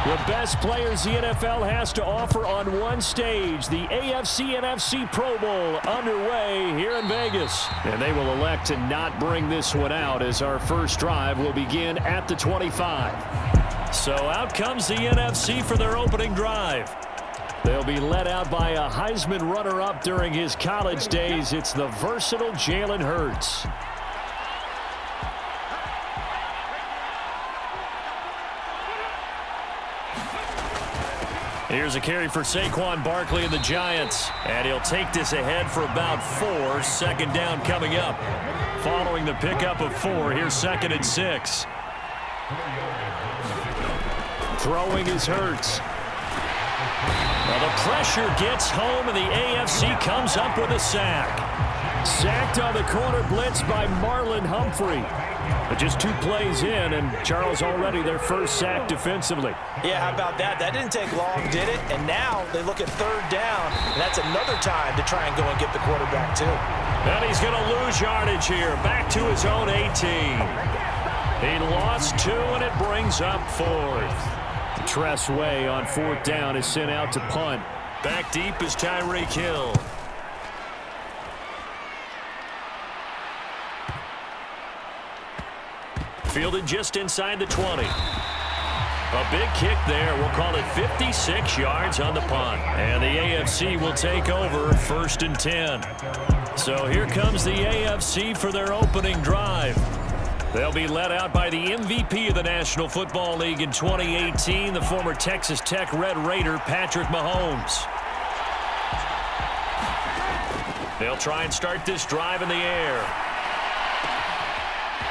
The best players the NFL has to offer on one stage. The AFC-NFC Pro Bowl underway here in Vegas. And they will elect to not bring this one out as our first drive will begin at the 25. So out comes the NFC for their opening drive. They'll be led out by a Heisman runner-up during his college days. It's the versatile Jalen Hurts. Here's a carry for Saquon Barkley and the Giants. And he'll take this ahead for about 4. Second down coming up. Following the pickup of 4, here's 2nd and 6. Throwing is Hurts. Well, the pressure gets home, and the AFC comes up with a sack. Sacked on the corner blitz by Marlon Humphrey. But just 2 plays in, and Charles already their first sack defensively. Yeah, how about that? That didn't take long, did it? And now they look at 3rd down, and that's another time to try and go and get the quarterback, too. And he's going to lose yardage here. Back to his own 18. He lost 2, and it brings up 4th. Tress Way on 4th down is sent out to punt. Back deep is Tyreek Hill. Fielded just inside the 20. A big kick there. We'll call it 56 yards on the punt. And the AFC will take over 1st and 10. So here comes the AFC for their opening drive. They'll be led out by the MVP of the National Football League in 2018, the former Texas Tech Red Raider, Patrick Mahomes. They'll try and start this drive in the air.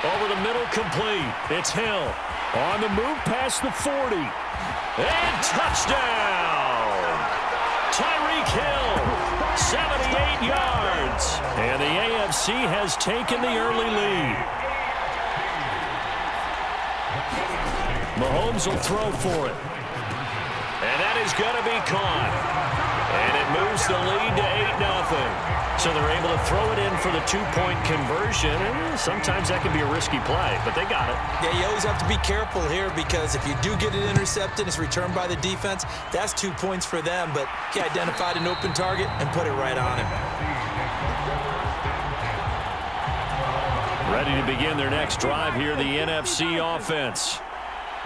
Over the middle, complete. It's Hill. On the move past the 40. And touchdown! Tyreek Hill, 78 yards. And the AFC has taken the early lead. Mahomes will throw for it. And that is going to be caught. And it moves the lead to 8-0. So they're able to throw it in for the 2-point conversion. And sometimes that can be a risky play, but they got it. Yeah, you always have to be careful here because if you do get it intercepted, it's returned by the defense. That's 2 points for them, but he identified an open target and put it right on him. Ready to begin their next drive here, the NFC offense.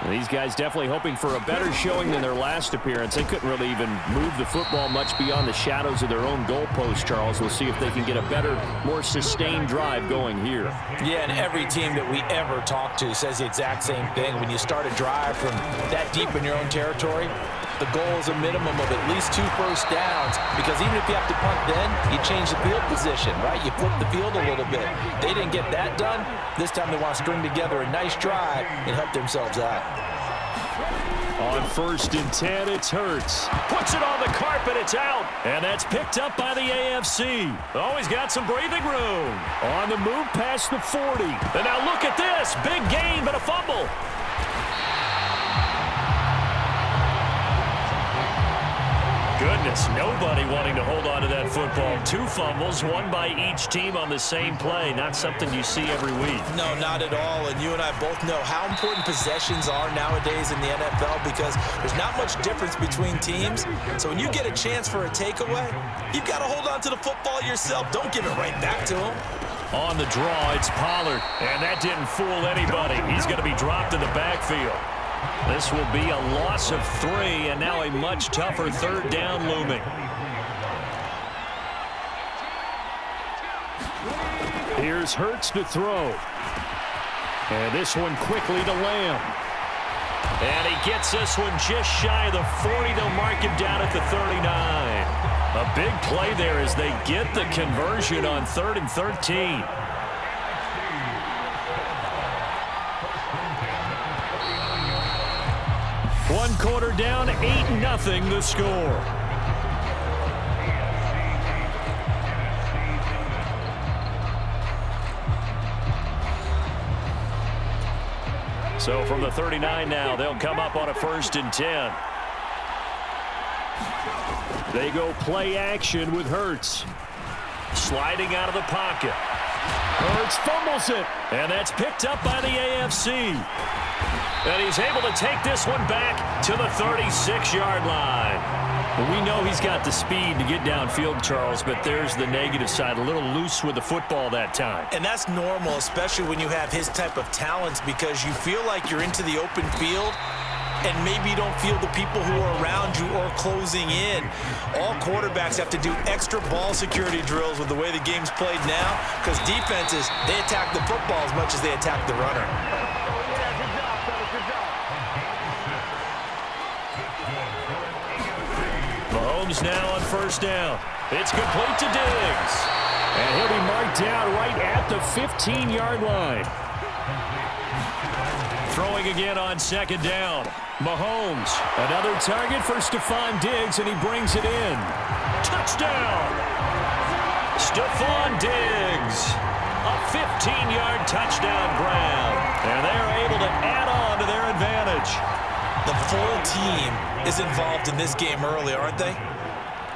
And these guys definitely hoping for a better showing than their last appearance. They couldn't really even move the football much beyond the shadows of their own goalpost, Charles. We'll see if they can get a better, more sustained drive going here. Yeah, and every team that we ever talk to says the exact same thing. When you start a drive from that deep in your own territory, the goal is a minimum of at least 2 first downs, because even if you have to punt then, you change the field position, right? You flip the field a little bit. They didn't get that done. This time they want to string together a nice drive and help themselves out. On 1st and 10, it's Hurts. Puts it on the carpet, it's out. And that's picked up by the AFC. Oh, he's got some breathing room. On the move past the 40. And now look at this. Big gain, but a fumble. Goodness, nobody wanting to hold on to that football. 2 fumbles, 1 by each team on the same play. Not something you see every week. No, not at all. And you and I both know how important possessions are nowadays in the NFL because there's not much difference between teams. So when you get a chance for a takeaway, you've got to hold on to the football yourself. Don't give it right back to him. On the draw, it's Pollard. And that didn't fool anybody. He's going to be dropped in the backfield. This will be a loss of 3, and now a much tougher 3rd down looming. Here's Hurts to throw. And this one quickly to Lamb. And he gets this one just shy of the 40. They'll mark him down at the 39. A big play there as they get the conversion on 3rd and 13. One quarter down, 8-0 the score. So from the 39 now, they'll come up on a 1st and 10. They go play action with Hurts. Sliding out of the pocket. Hurts fumbles it, and that's picked up by the AFC. And he's able to take this one back to the 36-yard line. Well, we know he's got the speed to get downfield, Charles, but there's the negative side, a little loose with the football that time. And that's normal, especially when you have his type of talents, because you feel like you're into the open field and maybe you don't feel the people who are around you or closing in. All quarterbacks have to do extra ball security drills with the way the game's played now, because defenses, they attack the football as much as they attack the runner. Mahomes now on first down. It's complete to Diggs. And he'll be marked down right at the 15-yard line. Throwing again on second down. Mahomes, another target for Stephon Diggs, and he brings it in. Touchdown! Stephon Diggs, a 15-yard touchdown grab. And they're able to add on to their advantage. The full team is involved in this game early, aren't they?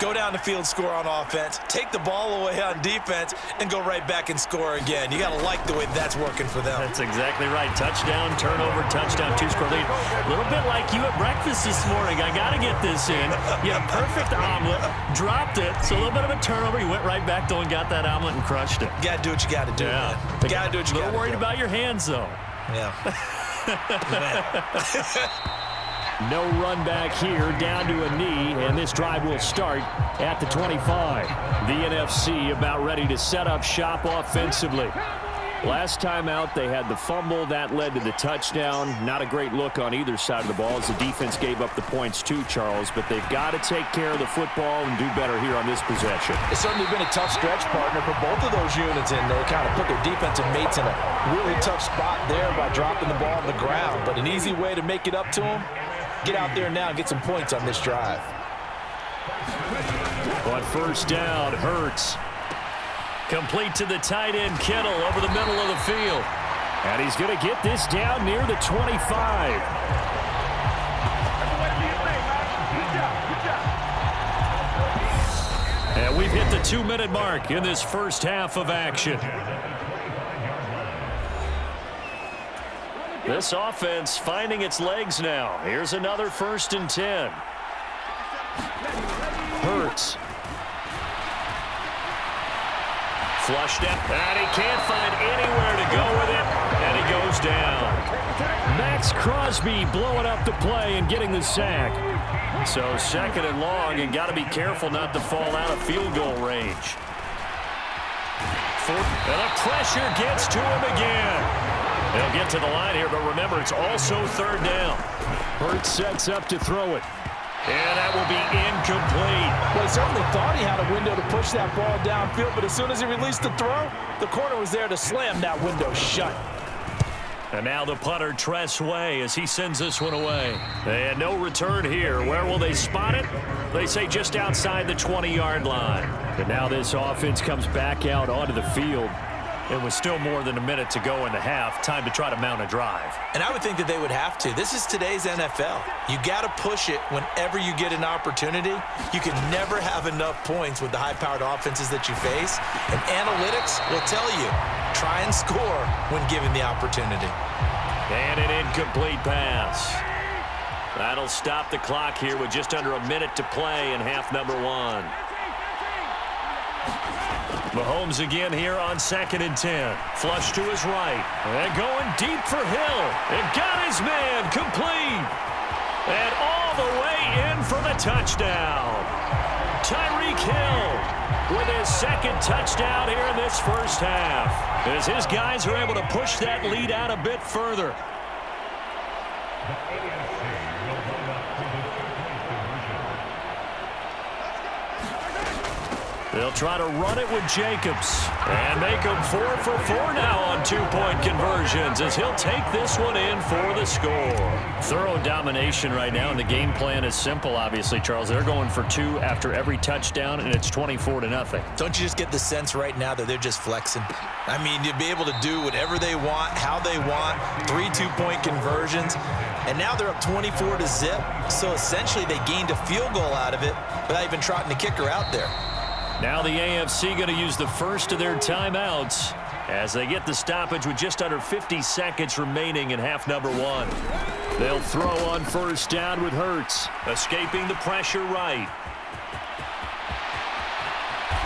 Go down the field, score on offense, take the ball away on defense, and go right back and score again. You got to like the way that's working for them. That's exactly right. Touchdown, turnover, touchdown, two-score lead. A little bit like you at breakfast this morning. I got to get this in. You had a perfect omelet, dropped it, so a little bit of a turnover. You went right back, though, and got that omelet and crushed it. You got to do what you got to do, man. You got to do what you got to do. A little worried about your hands, though. Yeah. No run back here, down to a knee, and this drive will start at the 25. The NFC about ready to set up shop offensively. Last time out, they had the fumble. That led to the touchdown. Not a great look on either side of the ball as the defense gave up the points too, Charles, but they've got to take care of the football and do better here on this possession. It's certainly been a tough stretch, partner, for both of those units, and they kind of put their defensive mates in a really tough spot there by dropping the ball on the ground, but an easy way to make it up to them. Get out there now and get some points on this drive. On first down, Hurts. Complete to the tight end, Kittle, over the middle of the field. And he's going to get this down near the 25. And we've hit the 2-minute mark in this first half of action. This offense finding its legs now. Here's another 1st and 10. Hurts. Flushed out, and he can't find anywhere to go with it, and he goes down. Max Crosby blowing up the play and getting the sack. So 2nd and long, and got to be careful not to fall out of field goal range. And the pressure gets to him again. They'll get to the line here, but remember, it's also 3rd down. Hurts sets up to throw it. And that will be incomplete. Well, he certainly thought he had a window to push that ball downfield, but as soon as he released the throw, the corner was there to slam that window shut. And now the punter, Tress Way, as he sends this one away. They had no return here. Where will they spot it? They say just outside the 20-yard line. And now this offense comes back out onto the field. It was still more than a minute to go in the half. Time to try to mount a drive. And I would think that they would have to. This is today's NFL. You got to push it whenever you get an opportunity. You can never have enough points with the high-powered offenses that you face. And analytics will tell you, try and score when given the opportunity. And an incomplete pass. That'll stop the clock here with just under a minute to play in half number 1. Mahomes again here on 2nd and 10. Flush to his right. And going deep for Hill. And got his man complete. And all the way in for the touchdown. Tyreek Hill with his 2nd touchdown here in this first half. As his guys are able to push that lead out a bit further. They'll try to run it with Jacobs. And make him 4 for 4 now on 2-point conversions as he'll take this one in for the score. Thorough domination right now, and the game plan is simple, obviously, Charles. They're going for 2 after every touchdown, and it's 24-0. Don't you just get the sense right now that they're just flexing? I mean, you'll be able to do whatever they want, how they want, 3 2-point conversions. And now they're up 24-0. So essentially they gained a field goal out of it without even trotting the kicker out there. Now the AFC going to use the first of their timeouts as they get the stoppage with just under 50 seconds remaining in half number one. They'll throw on first down with Hurts, escaping the pressure right.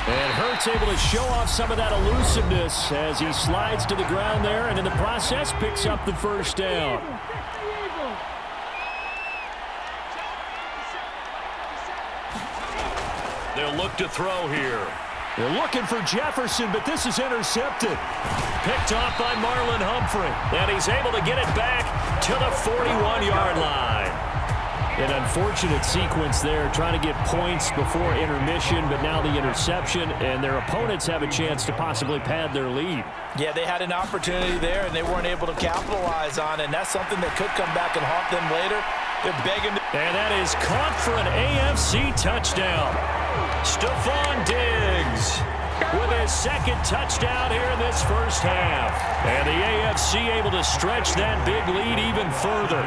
And Hurts able to show off some of that elusiveness as he slides to the ground there, and in the process picks up the first down. They'll look to throw here. They're looking for Jefferson, but this is intercepted. Picked off by Marlon Humphrey, and he's able to get it back to the 41-yard line. An unfortunate sequence there, trying to get points before intermission, but now the interception, and their opponents have a chance to possibly pad their lead. Yeah, they had an opportunity there, and they weren't able to capitalize on it, and that's something that could come back and haunt them later. They're begging. And that is caught for an AFC touchdown. Stephon Diggs with his second touchdown here in this first half. And the AFC able to stretch that big lead even further.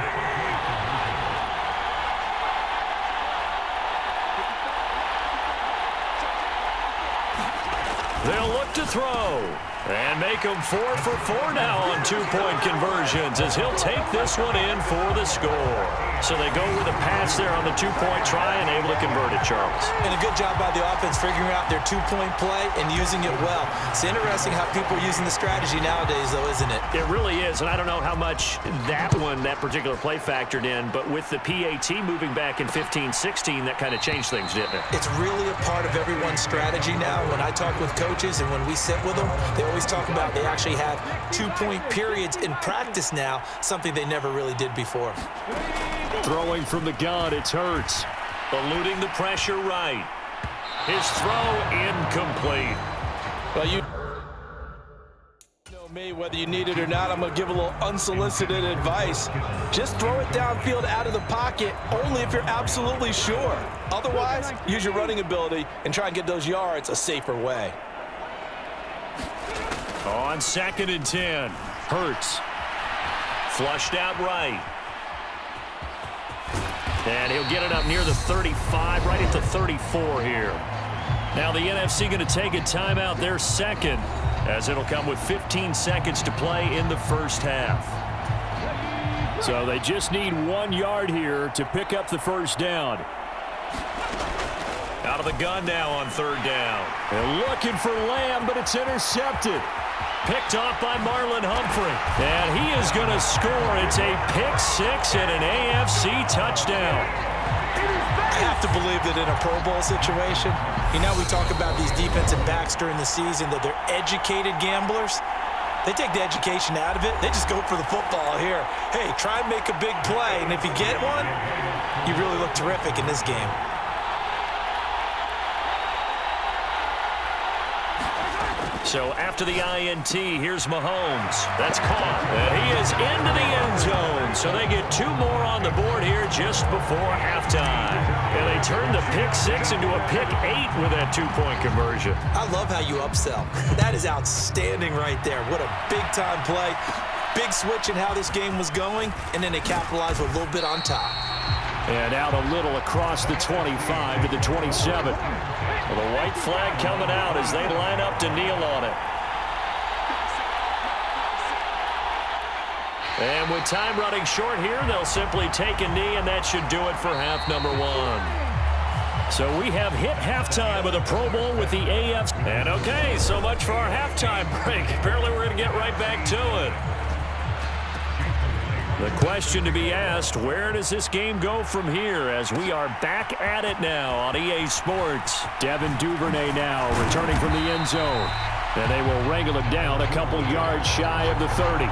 They'll look to throw and make them 4 for 4 now on two-point conversions as he'll take this one in for the score. So they go with a pass there on the two-point try and able to convert it, Charles. And a good job by the offense figuring out their two-point play and using it well. It's interesting how people are using the strategy nowadays, though, isn't it? It really is, and I don't know how much that particular play factored in, but with the PAT moving back in 15-16, that kind of changed things, didn't it? It's really a part of everyone's strategy now. When I talk with coaches and when we sit with them, they always talk about they actually have two-point periods in practice now, something they never really did before. Throwing from the gun, it's Hurts. Eluding the pressure right. His throw incomplete. Well, you know me, whether you need it or not, I'm going to give a little unsolicited advice. Just throw it downfield out of the pocket only if you're absolutely sure. Otherwise, use your running ability and try and get those yards a safer way. On 2nd and 10, Hurts. Flushed out right. And he'll get it up near the 35, right at the 34 here. Now the NFC going to take a timeout, their second, as it'll come with 15 seconds to play in the first half. So they just need 1 yard here to pick up the first down. Out of the gun now on 3rd down. They're looking for Lamb, but it's intercepted. Picked off by Marlon Humphrey. And he is going to score. It's a pick six and an AFC touchdown. I have to believe that in a Pro Bowl situation, you know, we talk about these defensive backs during the season, that they're educated gamblers. They take the education out of it. They just go for the football here. Hey, try and make a big play, and if you get one, you really look terrific in this game. So after the INT, here's Mahomes. That's caught. And he is into the end zone. So they get 2 more on the board here just before halftime. And they turn the pick 6 into a pick 8 with that 2-point conversion. I love how you upsell. That is outstanding right there. What a big-time play. Big switch in how this game was going, and then they capitalized with a little bit on top. And out a little across the 25 to the 27. Well, the white flag coming out as they line up to kneel on it. And with time running short here, they'll simply take a knee, and that should do it for half number 1. So we have hit halftime of the Pro Bowl with the AFC. And okay, so much for our halftime break. Apparently we're going to get right back to it. The question to be asked, where does this game go from here as we are back at it now on EA Sports? Devin Duvernay now returning from the end zone. And they will wrangle it down a couple yards shy of the 30.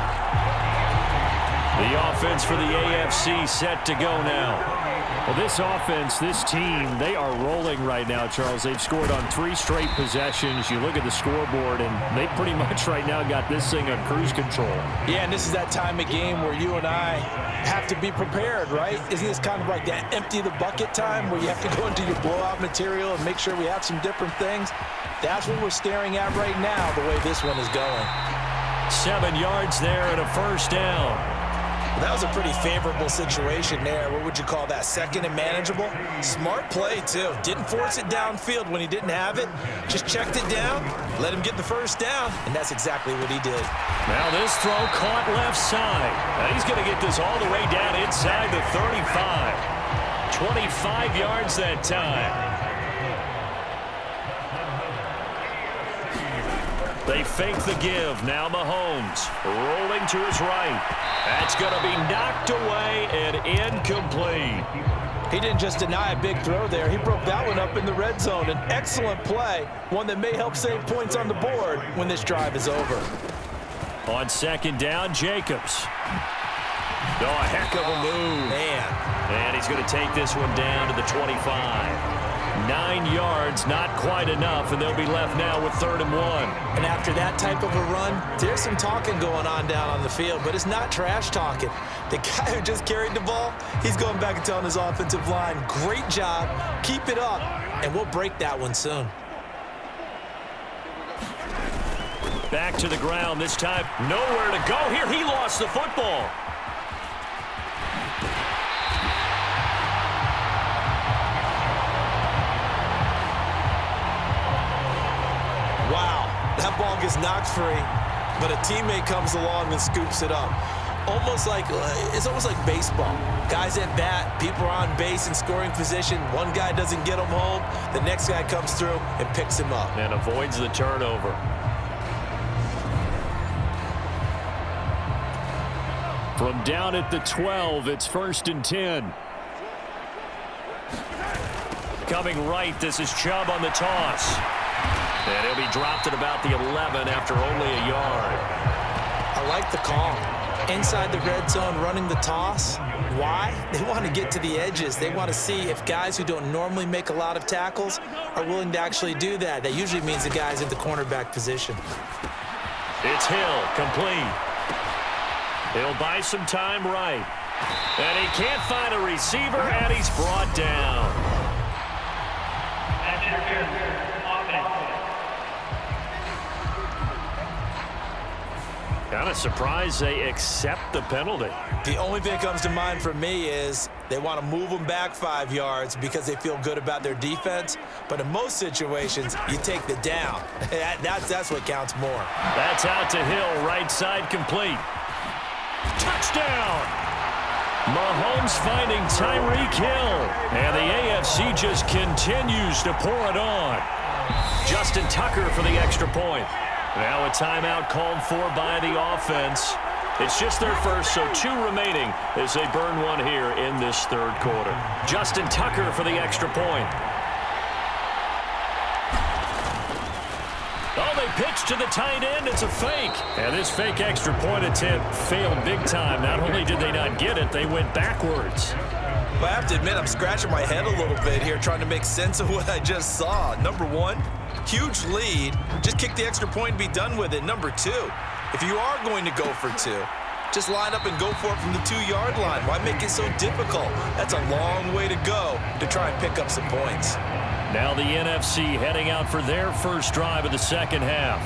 The offense for the AFC set to go now. Well, this offense, this team, they are rolling right now, Charles. They've scored on 3 straight possessions. You look at the scoreboard, and they pretty much right now got this thing on cruise control. Yeah, and this is that time of game where you and I have to be prepared, right? Isn't this kind of like that empty the bucket time where you have to go into your blowout material and make sure we have some different things? That's what we're staring at right now, the way this one is going. 7 yards there and a first down. That was a pretty favorable situation there. What would you call that? Second and manageable? Smart play, too. Didn't force it downfield when he didn't have it. Just checked it down, let him get the first down, and that's exactly what he did. Now this throw caught left side. Now he's going to get this all the way down inside the 35. 25 yards that time. They fake the give. Now Mahomes rolling to his right. That's going to be knocked away and incomplete. He didn't just deny a big throw there. He broke that one up in the red zone. An excellent play, one that may help save points on the board when this drive is over. On second down, Jacobs. Oh, a heck of a move. Man. And he's going to take this one down to the 25. 9 yards, not quite enough, and they'll be left now with 3rd and 1. And after that type of a run, there's some talking going on down on the field, but it's not trash talking. The guy who just carried the ball, he's going back and telling his offensive line, great job, keep it up, and we'll break that one soon. Back to the ground this time. Nowhere to go here. He lost the football. Wow, that ball gets knocked free, but a teammate comes along and scoops it up. It's almost like baseball. Guys at bat, people are on base in scoring position. One guy doesn't get him home. The next guy comes through and picks him up. And avoids the turnover. From down at the 12, it's 1st and 10. Coming right, this is Chubb on the toss. And he'll be dropped at about the 11 after only a yard. I like the call. Inside the red zone, running the toss. Why? They want to get to the edges. They want to see if guys who don't normally make a lot of tackles are willing to actually do that. That usually means the guy's in the cornerback position. It's Hill, complete. He'll buy some time right. And he can't find a receiver, and he's brought down. Kind of surprised they accept the penalty. The only thing that comes to mind for me is they want to move them back 5 yards because they feel good about their defense. But in most situations, you take the down. That's what counts more. That's out to Hill, right side complete. Touchdown! Mahomes finding Tyreek Hill. And the AFC just continues to pour it on. Justin Tucker for the extra point. Now a timeout called for by the offense. It's just their first, so 2 remaining as they burn one here in this 3rd quarter. Justin Tucker for the extra point. Oh, they pitch to the tight end. It's a fake. And this fake extra point attempt failed big time. Not only did they not get it, they went backwards. Well, I have to admit, I'm scratching my head a little bit here trying to make sense of what I just saw. Number 1, huge lead. Just kick the extra point and be done with it. Number 2, if you are going to go for 2, just line up and go for it from the 2-yard line. Why make it so difficult? That's a long way to go to try and pick up some points. Now the NFC heading out for their first drive of the second half.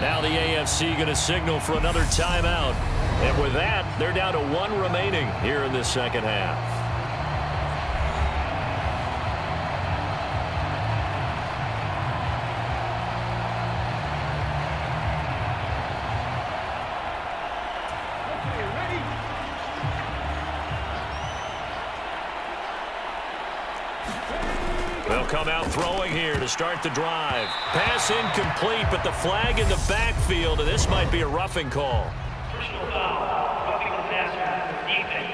Now the AFC going to signal for another timeout. And with that, they're down to 1 remaining here in this second half. They'll come out throwing here to start the drive. Pass incomplete, but the flag in the backfield, and this might be a roughing call. Personal foul, roughing the passer, defense.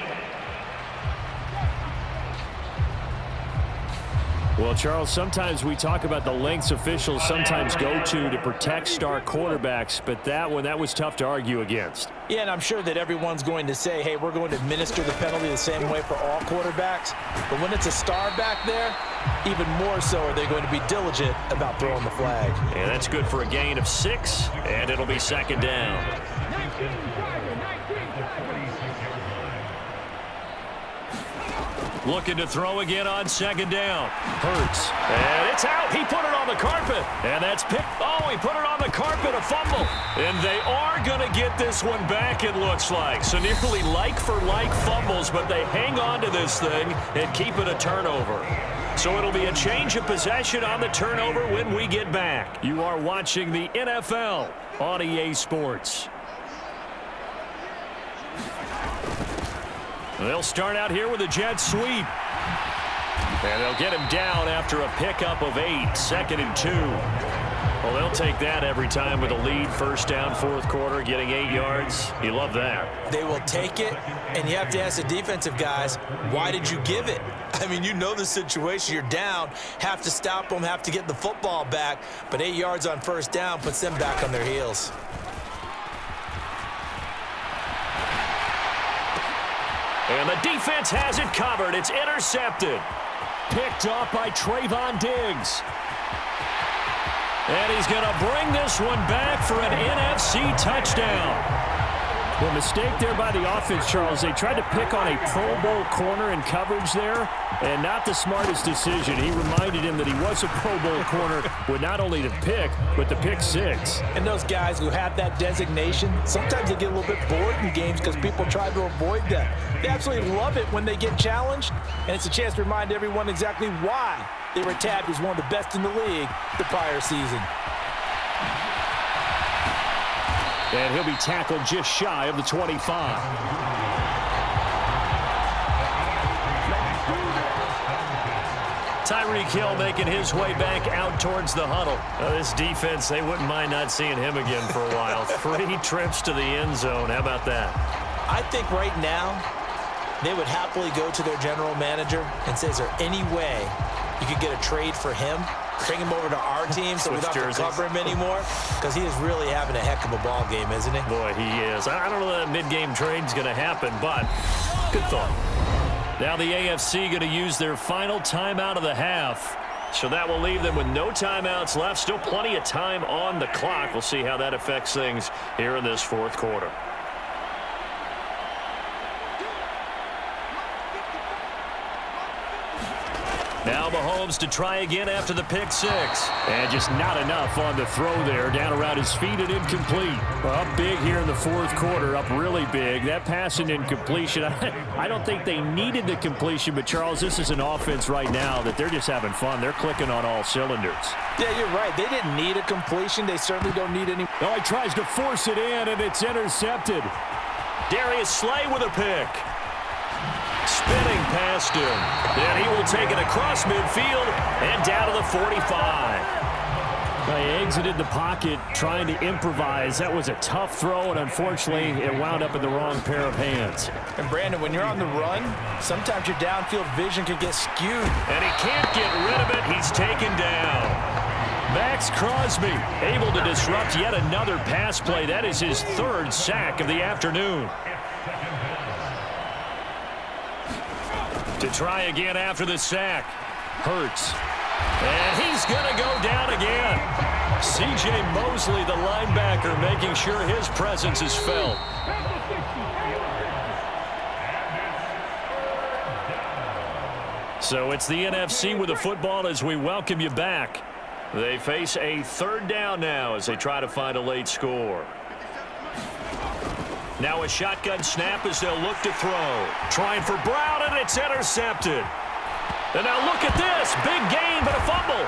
Well, Charles, sometimes we talk about the lengths officials sometimes go to protect star quarterbacks, but that one, that was tough to argue against. Yeah, and I'm sure that everyone's going to say, hey, we're going to administer the penalty the same way for all quarterbacks. But when it's a star back there, even more so are they going to be diligent about throwing the flag. And that's good for a gain of 6, and it'll be second down. Looking to throw again on second down. Hurts. And it's out. He put it on the carpet. And that's picked. Oh, he put it on the carpet. A fumble. And they are going to get this one back, it looks like. So nearly like-for-like fumbles, but they hang on to this thing and keep it a turnover. So it'll be a change of possession on the turnover when we get back. You are watching the NFL on EA Sports. They'll start out here with a jet sweep. And they'll get him down after a pickup of 8, 2nd and 2. Well, they'll take that every time with a lead. First down, fourth quarter, getting 8 yards. You love that. They will take it, and you have to ask the defensive guys, why did you give it? I mean, you know the situation. You're down, have to stop them, have to get the football back. But 8 yards on first down puts them back on their heels. And the defense has it covered. It's intercepted. Picked off by Trayvon Diggs. And he's going to bring this one back for an NFC touchdown. The mistake there by the offense, Charles. They tried to pick on a Pro Bowl corner in coverage there, and not the smartest decision. He reminded him that he was a Pro Bowl corner with not only the pick, but the pick six. And those guys who have that designation, sometimes they get a little bit bored in games because people try to avoid them. They absolutely love it when they get challenged, and it's a chance to remind everyone exactly why they were tabbed as one of the best in the league the prior season. And he'll be tackled just shy of the 25. Tyreek Hill making his way back out towards the huddle. This defense, they wouldn't mind not seeing him again for a while. 3 trips to the end zone. How about that? I think right now they would happily go to their general manager and say, is there any way you could get a trade for him? Bring him over to our team so we don't have to cover him anymore, because he is really having a heck of a ball game, isn't he? Boy, he is. I don't know that mid-game trade's going to happen, but good thought. Now the AFC going to use their final timeout of the half. So that will leave them with no timeouts left. Still plenty of time on the clock. We'll see how that affects things here in this fourth quarter. Now Mahomes to try again after the pick six. And just not enough on the throw there. Down around his feet and incomplete. Well, up big here in the fourth quarter. Up really big. That pass and incompletion. I don't think they needed the completion, but Charles, this is an offense right now that they're just having fun. They're clicking on all cylinders. Yeah, you're right. They didn't need a completion. They certainly don't need any. Oh, he tries to force it in, and it's intercepted. Darius Slay with a pick. Spinning past him. And he will take it across midfield and down to the 45. He exited the pocket trying to improvise. That was a tough throw, and unfortunately, it wound up in the wrong pair of hands. And, Brandon, when you're on the run, sometimes your downfield vision can get skewed. And he can't get rid of it. He's taken down. Max Crosby able to disrupt yet another pass play. That is his 3rd sack of the afternoon. To try again after the sack. Hurts. And he's going to go down again. C.J. Mosley, the linebacker, making sure his presence is felt. So it's the NFC with the football as we welcome you back. They face a 3rd down now as they try to find a late score. Now a shotgun snap as they'll look to throw. Trying for Brown, and it's intercepted. And now look at this. Big gain, but a fumble.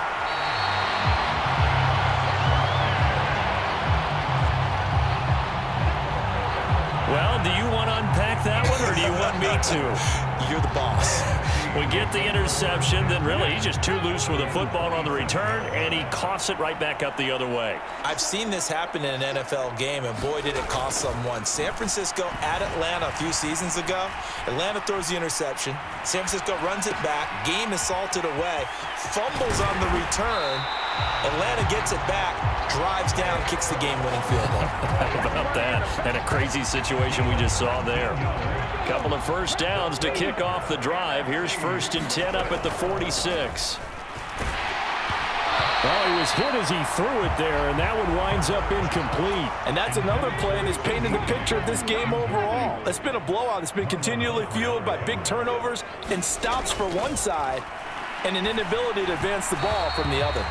Well, do you want to unpack that one, or do you want me to? You're the boss. We get the interception, then really he's just too loose with the football on the return, and he coughs it right back up the other way. I've seen this happen in an NFL game, and boy, did it cost someone. San Francisco at Atlanta a few seasons ago. Atlanta throws the interception. San Francisco runs it back. Game is salted away. Fumbles on the return. Atlanta gets it back, drives down, kicks the game-winning field goal. How about that? And a crazy situation we just saw there. Couple of first downs to kick off the drive. Here's 1st and 10 up at the 46. Well, he was hit as he threw it there, and that one winds up incomplete. And that's another play that's painted the picture of this game overall. It's been a blowout. It's been continually fueled by big turnovers and stops for one side and an inability to advance the ball from the other.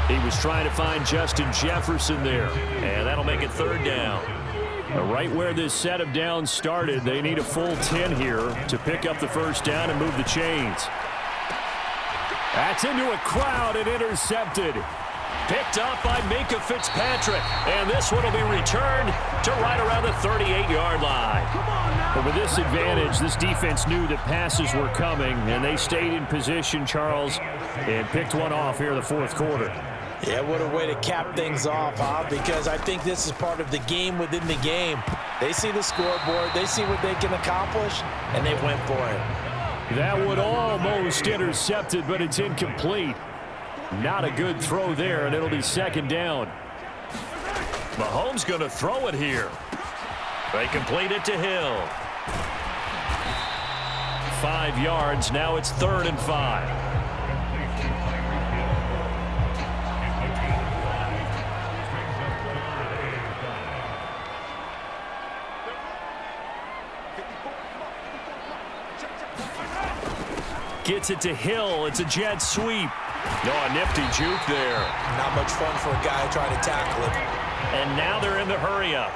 He was trying to find Justin Jefferson there, and that'll make it third down. Right where this set of downs started, they need a full 10 here to pick up the first down and move the chains. That's into a crowd and intercepted. Picked up by Minka Fitzpatrick. And this one will be returned to right around the 38-yard line. But with this advantage, this defense knew that passes were coming, and they stayed in position, Charles, and picked one off here in the fourth quarter. Yeah, what a way to cap things off, huh? Because I think this is part of the game within the game. They see the scoreboard, they see what they can accomplish, and they went for it. That would almost intercepted, but it's incomplete. Not a good throw there, and it'll be second down. Mahomes going to throw it here. They complete it to Hill. 5 yards. Now it's 3rd and 5. Gets it to Hill. It's a jet sweep. No, a nifty juke there. Not much fun for a guy trying to tackle it. And now they're in the hurry up.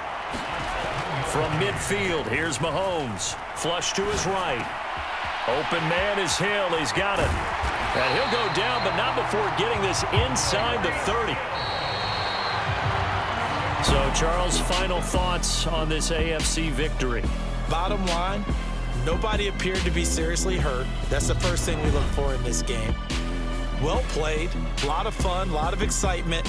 From midfield, here's Mahomes. Flush to his right. Open man is Hill. He's got it. And he'll go down, but not before getting this inside the 30. So, Charles, final thoughts on this AFC victory. Bottom line, nobody appeared to be seriously hurt. That's the first thing we look for in this game. Well played, a lot of fun, a lot of excitement,